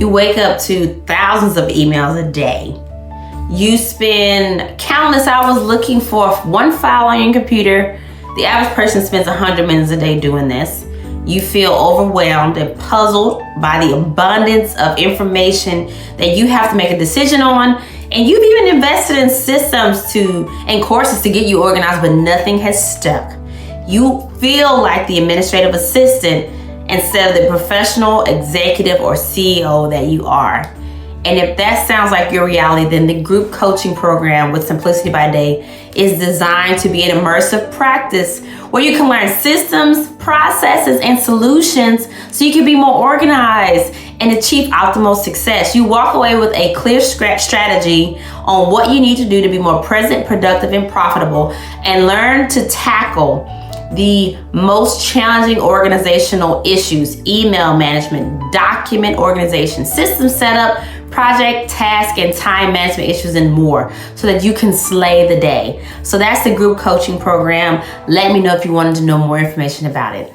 You wake up to thousands of emails a day. You spend countless hours looking for one file on your computer. The average person spends 100 minutes a day doing this. You feel overwhelmed and puzzled by the abundance of information that you have to make a decision on. And you've even invested in systems and courses to get you organized, but nothing has stuck. You feel like the administrative assistant instead of the professional executive or CEO that you are. And if that sounds like your reality, then the group coaching program with Simplicity by Day is designed to be an immersive practice where you can learn systems, processes, and solutions so you can be more organized and achieve optimal success. You walk away with a clear strategy on what you need to do to be more present, productive, and profitable, and learn to tackle the most challenging organizational issues: email management, document organization, system setup, project, task, and time management issues, and more, so that you can slay the day. So that's the group coaching program. Let me know if you wanted to know more information about it.